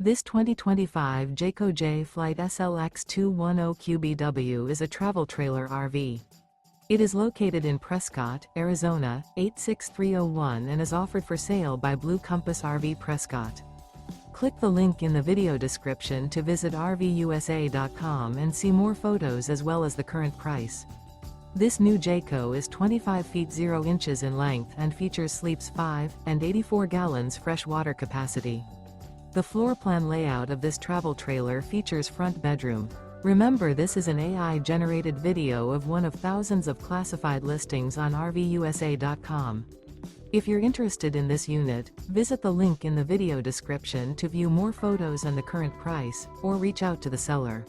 This 2025 Jayco Jay Flight SLX 210QBW is a travel trailer RV. It is located in Prescott, Arizona, 86301 and is offered for sale by Blue Compass RV Prescott. Click the link in the video description to visit RVUSA.com and see more photos as well as the current price. This new Jayco is 25 feet 0 inches in length and features sleeps 5 and 84 gallons fresh water capacity. The floor plan layout of this travel trailer features front bedroom. Remember, this is an AI-generated video of one of thousands of classified listings on RVUSA.com. If you're interested in this unit, visit the link in the video description to view more photos and the current price, or reach out to the seller.